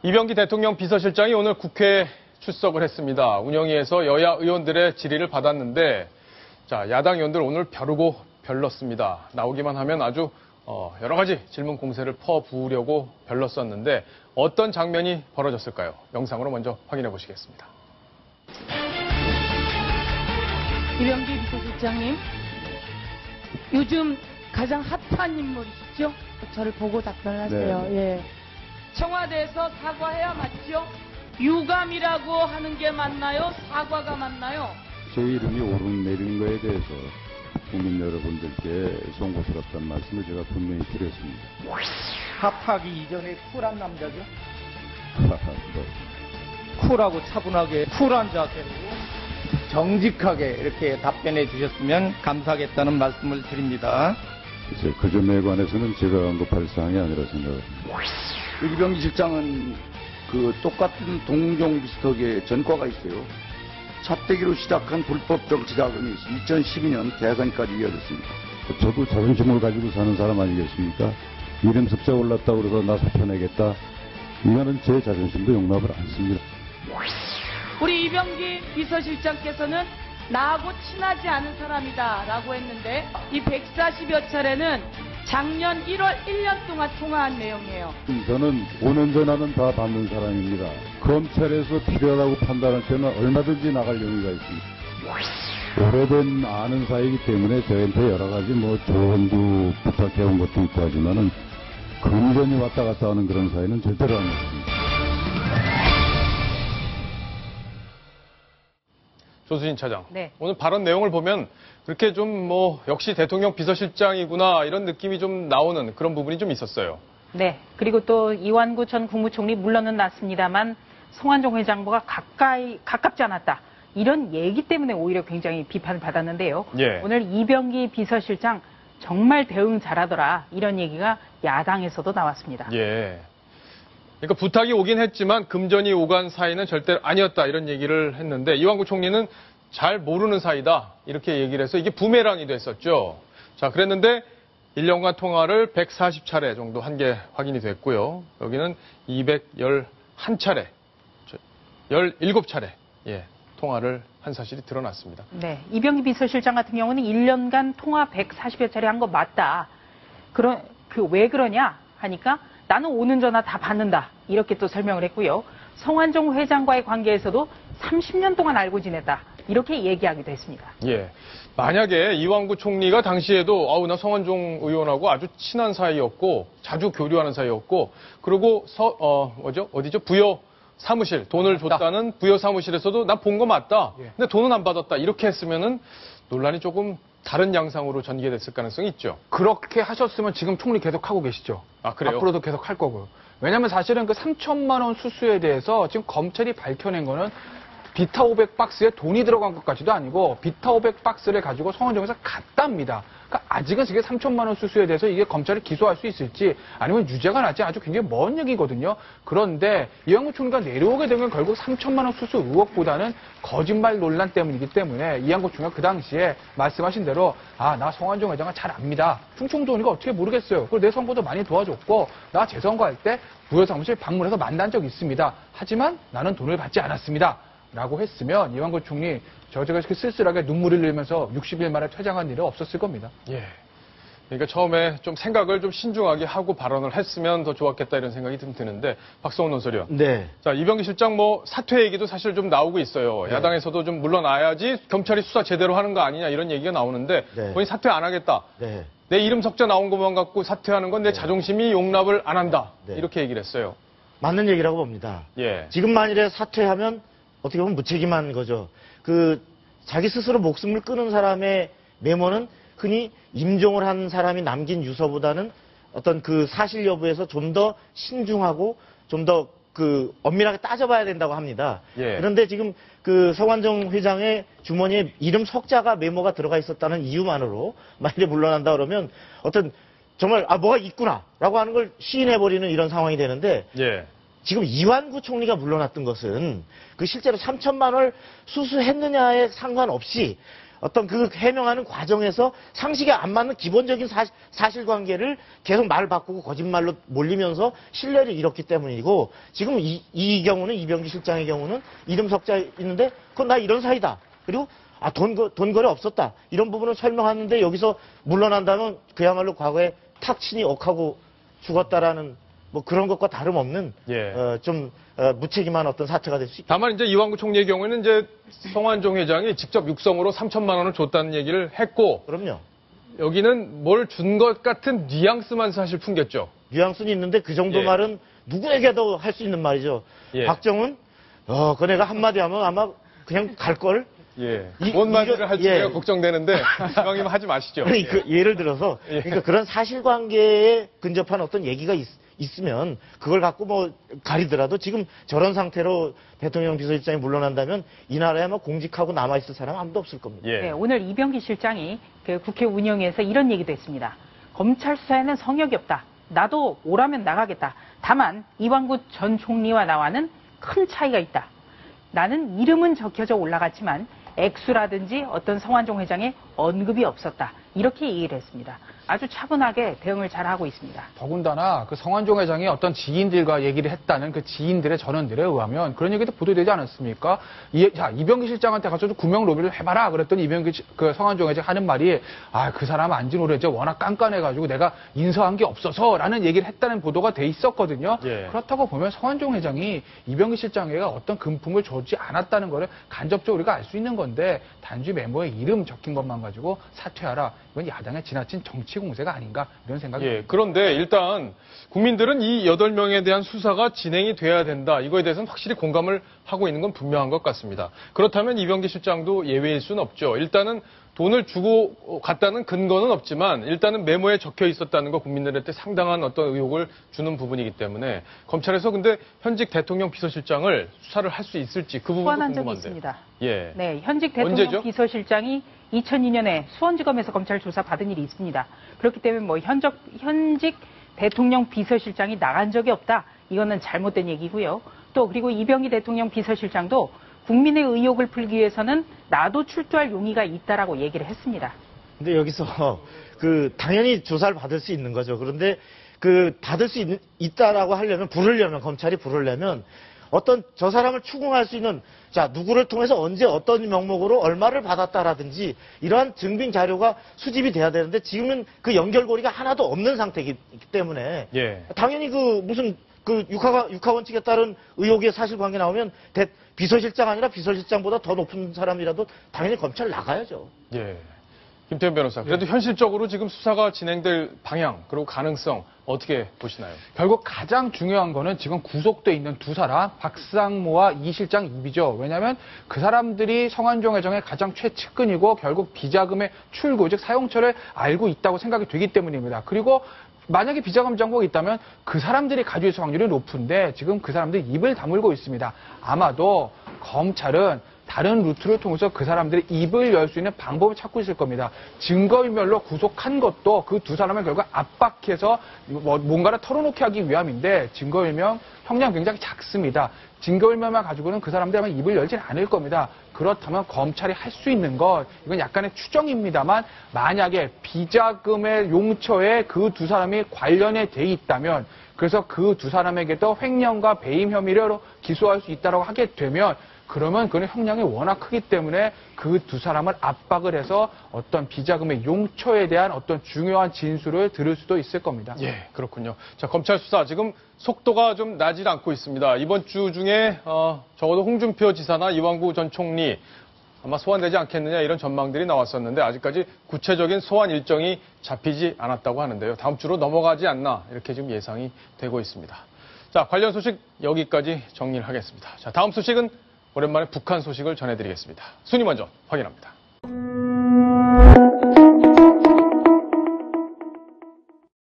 이병기 대통령 비서실장이 오늘 국회에 출석을 했습니다. 운영위에서 여야 의원들의 질의를 받았는데, 자, 야당 의원들 오늘 벼르고 별렀습니다. 나오기만 하면 아주 여러 가지 질문 공세를 퍼부으려고 별렀었는데 어떤 장면이 벌어졌을까요? 영상으로 먼저 확인해 보시겠습니다. 이병기 비서실장님, 요즘 가장 핫한 인물이시죠? 저를 보고 답변하세요. 네. 예. 청와대에서 사과해야 맞죠? 유감이라고 하는 게 맞나요? 사과가 맞나요? 제 이름이 오르내리는 거에 대해서 국민 여러분들께 송구스럽다는 말씀을 제가 분명히 드렸습니다. 핫하기 이전에 쿨한 남자죠? 뭐, 쿨하고 차분하게 쿨한 자세로 정직하게 이렇게 답변해 주셨으면 감사하겠다는 말씀을 드립니다. 이제 그 점에 관해서는 제가 언급할 사항이 아니라 생각합니다. 이병기 실장은 그 똑같은 동종 비슷하게 전과가 있어요. 차떼기로 시작한 불법 정치 자금이 2012년 대선까지 이어졌습니다. 저도 자존심을 가지고 사는 사람 아니겠습니까? 이름 숫자 올랐다고 그래서 나 사표내겠다. 이거는 제 자존심도 용납을 않습니다. 우리 이병기 비서실장께서는 나하고 친하지 않은 사람이다 라고 했는데 이 140여 차례는 작년 1월 1년 동안 통화한 내용이에요. 저는 5년 전화는 다 받는 사람입니다. 검찰에서 필요하다고 판단할 때는 얼마든지 나갈 용의가 있습니다. 오래된 아는 사이이기 때문에 저한테 여러 가지 뭐 조언도 부탁해온 것도 있고 하지만은 금전이 왔다 갔다 하는 그런 사이는 절대로 아니었습니다. 조수진 차장. 네. 오늘 발언 내용을 보면 그렇게 좀 역시 대통령 비서실장이구나 이런 느낌이 좀 나오는 그런 부분이 좀 있었어요. 네. 그리고 또 이완구 전 국무총리 물론은 났습니다만 성완종 회장보다 가깝지 않았다. 이런 얘기 때문에 오히려 굉장히 비판을 받았는데요. 예. 오늘 이병기 비서실장 정말 대응 잘하더라. 이런 얘기가 야당에서도 나왔습니다. 예. 그러니까 부탁이 오긴 했지만 금전이 오간 사이는 절대 아니었다 이런 얘기를 했는데 이완구 총리는 잘 모르는 사이다 이렇게 얘기를 해서 이게 부메랑이 됐었죠. 자, 그랬는데 1년간 통화를 140차례 정도 한 게 확인이 됐고요. 여기는 211차례, 17차례 통화를 한 사실이 드러났습니다. 네. 이병기 비서실장 같은 경우는 1년간 통화 140여 차례 한 거 맞다. 왜 그러냐 하니까 나는 오는 전화 다 받는다. 이렇게 또 설명을 했고요. 성완종 회장과의 관계에서도 30년 동안 알고 지냈다. 이렇게 얘기하기도 했습니다. 예. 만약에 이완구 총리가 당시에도 나 성완종 의원하고 아주 친한 사이였고 자주 교류하는 사이였고 그리고 어디죠? 부여 사무실 돈을 줬다는 부여 사무실에서도 난 본 거 맞다. 근데 돈은 안 받았다. 이렇게 했으면은 논란이 조금 다른 양상으로 전개됐을 가능성이 있죠. 그렇게 하셨으면 지금 총리 계속 하고 계시죠. 아, 그래요? 앞으로도 계속 할 거고요. 왜냐하면 사실은 그 3천만 원 수수에 대해서 지금 검찰이 밝혀낸 거는 비타 500박스에 돈이 들어간 것까지도 아니고 비타 500박스를 가지고 성완종에서 갔답니다. 그러니까 아직은 이게 3천만 원 수수에 대해서 이게 검찰이 기소할 수 있을지 아니면 유죄가 날지 아주 굉장히 먼 얘기거든요. 그런데 이완구 총리가 내려오게 되면 결국 3천만 원 수수 의혹보다는 거짓말 논란 때문이기 때문에 이완구 총리가 그 당시에 말씀하신 대로 나 성완종 회장을 잘 압니다. 충청도니까 어떻게 모르겠어요. 그리고 내 선거도 많이 도와줬고 나 재선거할 때 부여 사무실 방문해서 만난 적 있습니다. 하지만 나는 돈을 받지 않았습니다. 라고 했으면 이완구 총리 제가 이렇게 쓸쓸하게 눈물을 흘리면서 60일 만에 퇴장한 일은 없었을 겁니다. 예. 그러니까 처음에 좀 생각을 좀 신중하게 하고 발언을 했으면 더 좋았겠다 이런 생각이 좀 드는데 박성훈 논설위원. 네. 자, 이병기 실장 사퇴 얘기도 사실 좀 나오고 있어요. 네. 야당에서도 좀 물러나야지 경찰이 수사 제대로 하는 거 아니냐 이런 얘기가 나오는데 네. 본인 사퇴 안 하겠다. 네. 내 이름 석자 나온 것만 갖고 사퇴하는 건 내 자존심이 용납을 안 한다. 네. 이렇게 얘기를 했어요. 맞는 얘기라고 봅니다. 예. 지금 만일에 사퇴하면 어떻게 보면 무책임한 거죠. 자기 스스로 목숨을 끊은 사람의 메모는 흔히 임종을 한 사람이 남긴 유서보다는 어떤 그 사실 여부에서 좀 더 신중하고 좀 더 엄밀하게 따져봐야 된다고 합니다. 예. 그런데 지금 성완종 회장의 주머니에 이름 석자가 메모가 들어가 있었다는 이유만으로 만일에 물러난다 그러면 정말 뭐가 있구나라고 하는 걸 시인해버리는 이런 상황이 되는데 예. 지금 이완구 총리가 물러났던 것은 실제로 3천만 원을 수수했느냐에 상관없이 어떤 그 해명하는 과정에서 상식에 안 맞는 기본적인 사실관계를 계속 말 바꾸고 거짓말로 몰리면서 신뢰를 잃었기 때문이고 지금 이 경우는 이병기 실장의 경우는 이름 석자 있는데 그건 나 이런 사이다. 그리고 돈 거래 없었다. 이런 부분을 설명하는데 여기서 물러난다면 그야말로 과거에 탁 친이 억하고 죽었다라는 뭐 그런 것과 다름없는 무책임한 어떤 사태가 될 수 있다. 다만 이제 이완구 총리의 경우에는 이제 성완종 회장이 직접 육성으로 3천만 원을 줬다는 얘기를 했고 그럼요. 여기는 뭘 준 것 같은 뉘앙스만 사실 풍겼죠. 뉘앙스는 있는데 그 정도 예. 말은 누구에게도 할 수 있는 말이죠. 예. 박정은 그 내가 한마디 하면 아마 그냥 갈걸. 예. 뭔 말들을 할지 예. 걱정되는데 이왕이면 하지 마시죠. 그 예를 들어서 그러니까 그런 사실관계에 근접한 어떤 얘기가 있으면 그걸 갖고 뭐 가리더라도 지금 저런 상태로 대통령 비서실장이 물러난다면 이 나라에 아마 공직하고 남아있을 사람 아무도 없을 겁니다. 예. 네, 오늘 이병기 실장이 그 국회 운영위에서 이런 얘기도 했습니다. 검찰 수사에는 성역이 없다. 나도 오라면 나가겠다. 다만 이완구 전 총리와 나와는 큰 차이가 있다. 나는 이름은 적혀져 올라갔지만 액수라든지 어떤 성완종 회장의 언급이 없었다. 이렇게 얘기를 했습니다. 아주 차분하게 대응을 잘하고 있습니다. 더군다나 그 성완종 회장이 어떤 지인들과 얘기를 했다는 그 지인들의 전언들에 의하면 그런 얘기도 보도되지 않았습니까? 이병기 실장한테 가서 구명 로비를 해봐라. 그랬더니 그 성완종 회장 하는 말이 그 사람 안진 오래 이제 워낙 깐깐해가지고 내가 인서한 게 없어서라는 얘기를 했다는 보도가 돼 있었거든요. 예. 그렇다고 보면 성완종 회장이 이병기 실장에게 어떤 금품을 주지 않았다는 거를 간접적으로 우리가 알 수 있는 건데 단지 메모에 이름 적힌 것만 가지고 사퇴하라. 이건 야당의 지나친 정치 공세가 아닌가 이런 생각이 듭니다. 그런데 일단 국민들은 이 8명에 대한 수사가 진행이 돼야 된다. 이거에 대해서는 확실히 공감을 하고 있는 건 분명한 것 같습니다. 그렇다면 이병기 실장도 예외일 수는 없죠. 일단은 돈을 주고 갔다는 근거는 없지만 일단은 메모에 적혀 있었다는 거 국민들한테 상당한 어떤 의혹을 주는 부분이기 때문에 검찰에서 근데 현직 대통령 비서실장을 수사를 할 수 있을지 그 부분도 소환한 적이 궁금한데요. 있습니다. 예. 네, 현직 대통령 언제죠? 비서실장이 2002년에 수원지검에서 검찰 조사 받은 일이 있습니다. 그렇기 때문에 뭐 현직 대통령 비서실장이 나간 적이 없다. 이거는 잘못된 얘기고요. 또 그리고 이병기 대통령 비서실장도 국민의 의혹을 풀기 위해서는 나도 출두할 용의가 있다라고 얘기를 했습니다. 근데 여기서 당연히 조사를 받을 수 있는 거죠. 그런데 받을 수 있다라고 하려면 검찰이 부르려면 어떤 저 사람을 추궁할 수 있는 누구를 통해서 언제 어떤 명목으로 얼마를 받았다라든지 이러한 증빙 자료가 수집이 돼야 되는데 지금은 그 연결고리가 하나도 없는 상태이기 때문에 당연히 무슨 육하 원칙에 따른 의혹의 사실관계 나오면 비서실장 아니라 비서실장보다 더 높은 사람이라도 당연히 검찰 나가야죠. 예. 김태현 변호사. 그래도 현실적으로 지금 수사가 진행될 방향 그리고 가능성 어떻게 보시나요? 결국 가장 중요한 거는 지금 구속돼 있는 두 사람, 박상무와 이 실장 입이죠. 왜냐하면 그 사람들이 성완종 회장의 가장 최측근이고 결국 비자금의 출구, 즉 사용처를 알고 있다고 생각이 되기 때문입니다. 그리고 만약에 비자금 정보가 있다면 그 사람들이 가지고 있을 확률이 높은데 지금 그 사람들이 입을 다물고 있습니다. 아마도 검찰은 다른 루트를 통해서 그 사람들의 입을 열 수 있는 방법을 찾고 있을 겁니다. 증거인멸로 구속한 것도 그 두 사람을 결국 압박해서 뭔가를 털어놓게 하기 위함인데 증거인멸 형량 굉장히 작습니다. 증거인멸만 가지고는 그 사람들이 아마 입을 열진 않을 겁니다. 그렇다면 검찰이 할 수 있는 것, 이건 약간의 추정입니다만 만약에 비자금의 용처에 그 두 사람이 관련이 돼 있다면 그래서 그 두 사람에게도 횡령과 배임 혐의로 기소할 수 있다고 하게 되면 그러면 그는 형량이 워낙 크기 때문에 그 두 사람을 압박을 해서 어떤 비자금의 용처에 대한 어떤 중요한 진술을 들을 수도 있을 겁니다. 예, 그렇군요. 자, 검찰 수사 지금 속도가 좀 나질 않고 있습니다. 이번 주 중에 적어도 홍준표 지사나 이완구 전 총리 아마 소환되지 않겠느냐 이런 전망들이 나왔었는데 아직까지 구체적인 소환 일정이 잡히지 않았다고 하는데요. 다음 주로 넘어가지 않나 이렇게 지금 예상이 되고 있습니다. 자, 관련 소식 여기까지 정리를 하겠습니다. 자, 다음 소식은 오랜만에 북한 소식을 전해드리겠습니다. 순위 먼저 확인합니다.